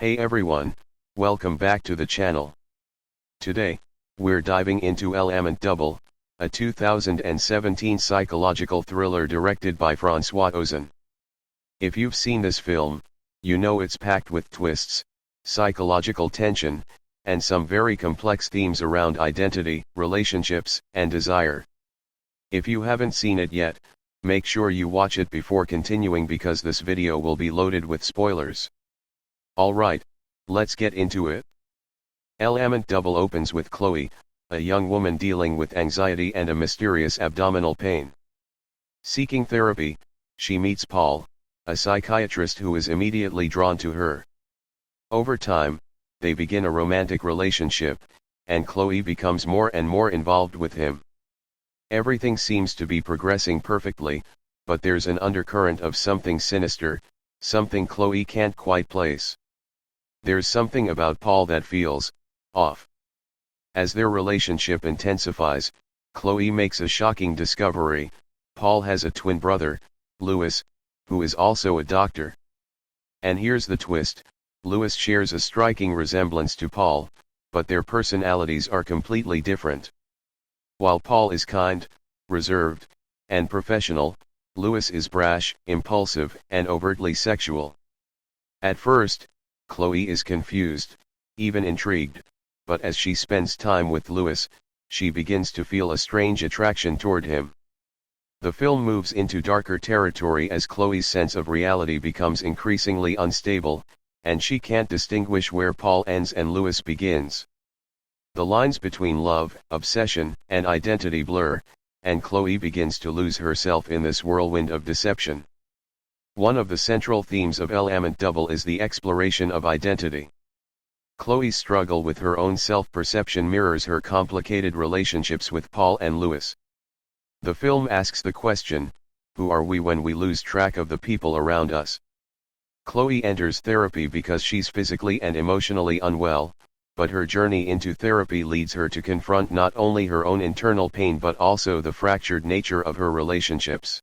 Hey everyone, welcome back to the channel. Today, we're diving into L'Amant Double, a 2017 psychological thriller directed by François Ozon. If you've seen this film, you know it's packed with twists, psychological tension, and some very complex themes around identity, relationships, and desire. If you haven't seen it yet, make sure you watch it before continuing because this video will be loaded with spoilers. Alright, let's get into it. L'Amant Double opens with Chloe, a young woman dealing with anxiety and a mysterious abdominal pain. Seeking therapy, she meets Paul, a psychiatrist who is immediately drawn to her. Over time, they begin a romantic relationship, and Chloe becomes more and more involved with him. Everything seems to be progressing perfectly, but there's an undercurrent of something sinister, something Chloe can't quite place. There's something about Paul that feels off. As their relationship intensifies, Chloe makes a shocking discovery: Paul has a twin brother, Louis, who is also a doctor. And here's the twist: Louis shares a striking resemblance to Paul, but their personalities are completely different. While Paul is kind, reserved, and professional, Louis is brash, impulsive, and overtly sexual. At first, Chloe is confused, even intrigued, but as she spends time with Louis, she begins to feel a strange attraction toward him. The film moves into darker territory as Chloe's sense of reality becomes increasingly unstable, and she can't distinguish where Paul ends and Louis begins. The lines between love, obsession, and identity blur, and Chloe begins to lose herself in this whirlwind of deception. One of the central themes of L'Amant Double is the exploration of identity. Chloe's struggle with her own self-perception mirrors her complicated relationships with Paul and Louis. The film asks the question, who are we when we lose track of the people around us? Chloe enters therapy because she's physically and emotionally unwell, but her journey into therapy leads her to confront not only her own internal pain but also the fractured nature of her relationships.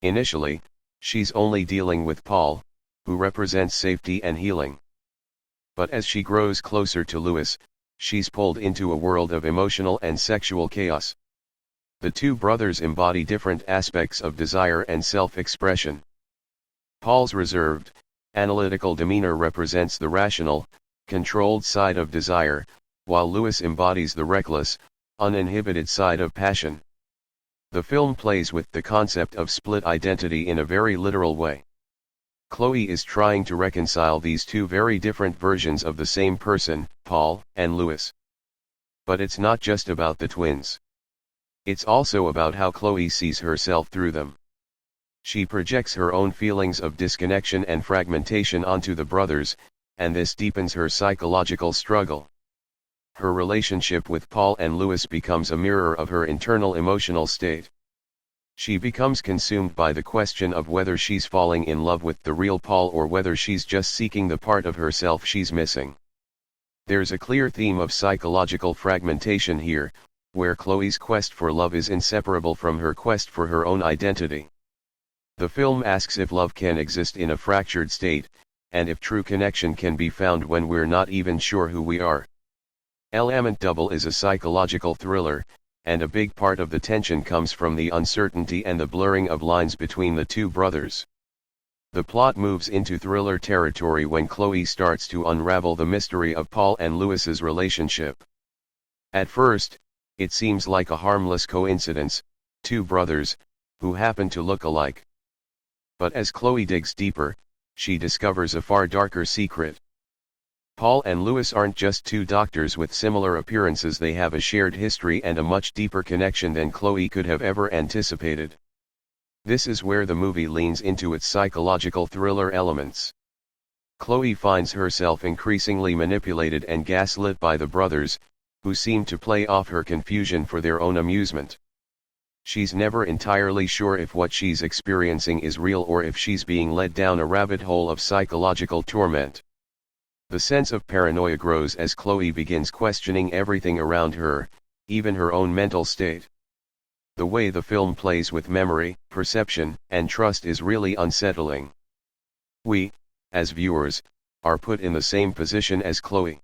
Initially, she's only dealing with Paul, who represents safety and healing. But as she grows closer to Louis, she's pulled into a world of emotional and sexual chaos. The two brothers embody different aspects of desire and self-expression. Paul's reserved, analytical demeanor represents the rational, controlled side of desire, while Louis embodies the reckless, uninhibited side of passion. The film plays with the concept of split identity in a very literal way. Chloe is trying to reconcile these two very different versions of the same person, Paul and Louis. But it's not just about the twins. It's also about how Chloe sees herself through them. She projects her own feelings of disconnection and fragmentation onto the brothers, and this deepens her psychological struggle. Her relationship with Paul and Louis becomes a mirror of her internal emotional state. She becomes consumed by the question of whether she's falling in love with the real Paul or whether she's just seeking the part of herself she's missing. There's a clear theme of psychological fragmentation here, where Chloe's quest for love is inseparable from her quest for her own identity. The film asks if love can exist in a fractured state, and if true connection can be found when we're not even sure who we are. L'Amant Double is a psychological thriller, and a big part of the tension comes from the uncertainty and the blurring of lines between the two brothers. The plot moves into thriller territory when Chloe starts to unravel the mystery of Paul and Louis's relationship. At first, it seems like a harmless coincidence, two brothers, who happen to look alike. But as Chloe digs deeper, she discovers a far darker secret. Paul and Louis aren't just two doctors with similar appearances, they have a shared history and a much deeper connection than Chloe could have ever anticipated. This is where the movie leans into its psychological thriller elements. Chloe finds herself increasingly manipulated and gaslit by the brothers, who seem to play off her confusion for their own amusement. She's never entirely sure if what she's experiencing is real or if she's being led down a rabbit hole of psychological torment. The sense of paranoia grows as Chloe begins questioning everything around her, even her own mental state. The way the film plays with memory, perception, and trust is really unsettling. We, as viewers, are put in the same position as Chloe.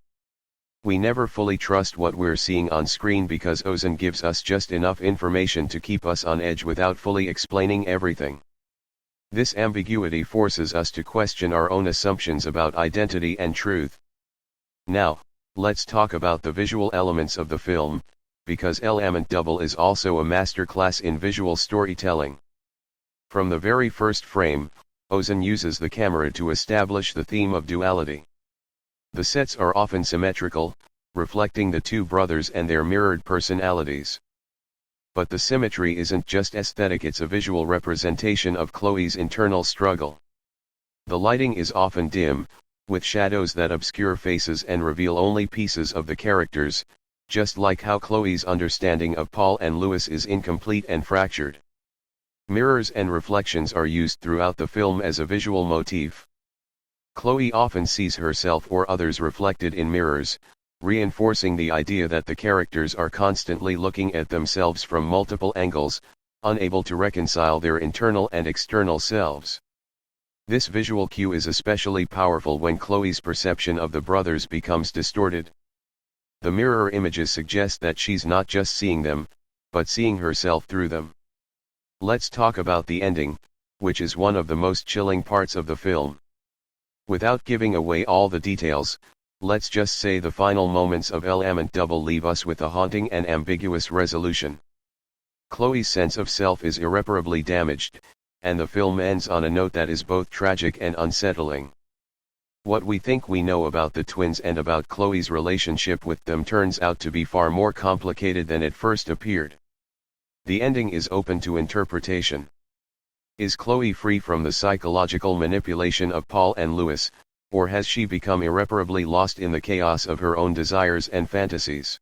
We never fully trust what we're seeing on screen because Ozan gives us just enough information to keep us on edge without fully explaining everything. This ambiguity forces us to question our own assumptions about identity and truth. Now, let's talk about the visual elements of the film, because Element Double is also a masterclass in visual storytelling. From the very first frame, Ozan uses the camera to establish the theme of duality. The sets are often symmetrical, reflecting the two brothers and their mirrored personalities. But the symmetry isn't just aesthetic, it's a visual representation of Chloe's internal struggle. The lighting is often dim, with shadows that obscure faces and reveal only pieces of the characters, just like how Chloe's understanding of Paul and Louis is incomplete and fractured. Mirrors and reflections are used throughout the film as a visual motif. Chloe often sees herself or others reflected in mirrors, reinforcing the idea that the characters are constantly looking at themselves from multiple angles, unable to reconcile their internal and external selves. This visual cue is especially powerful when Chloe's perception of the brothers becomes distorted. The mirror images suggest that she's not just seeing them, but seeing herself through them. Let's talk about the ending, which is one of the most chilling parts of the film. Without giving away all the details, let's just say the final moments of Element Double leave us with a haunting and ambiguous resolution. Chloe's sense of self is irreparably damaged, and the film ends on a note that is both tragic and unsettling. What we think we know about the twins and about Chloe's relationship with them turns out to be far more complicated than it first appeared. The ending is open to interpretation. Is Chloe free from the psychological manipulation of Paul and Louis, or has she become irreparably lost in the chaos of her own desires and fantasies?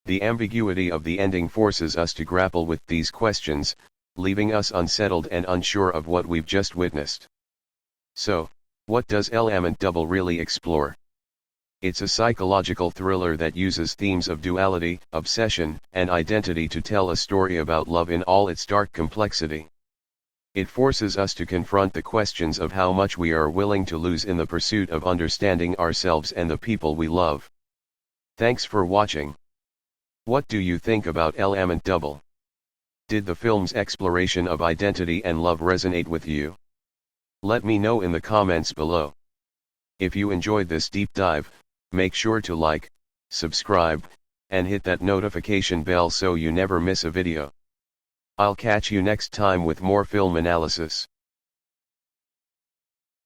The ambiguity of the ending forces us to grapple with these questions, leaving us unsettled and unsure of what we've just witnessed. So, what does Element Double really explore? It's a psychological thriller that uses themes of duality, obsession, and identity to tell a story about love in all its dark complexity. It forces us to confront the questions of how much we are willing to lose in the pursuit of understanding ourselves and the people we love. Thanks for watching. What do you think about Element Double? Did the film's exploration of identity and love resonate with you? Let me know in the comments below. If you enjoyed this deep dive, make sure to like, subscribe, and hit that notification bell so you never miss a video. I'll catch you next time with more film analysis.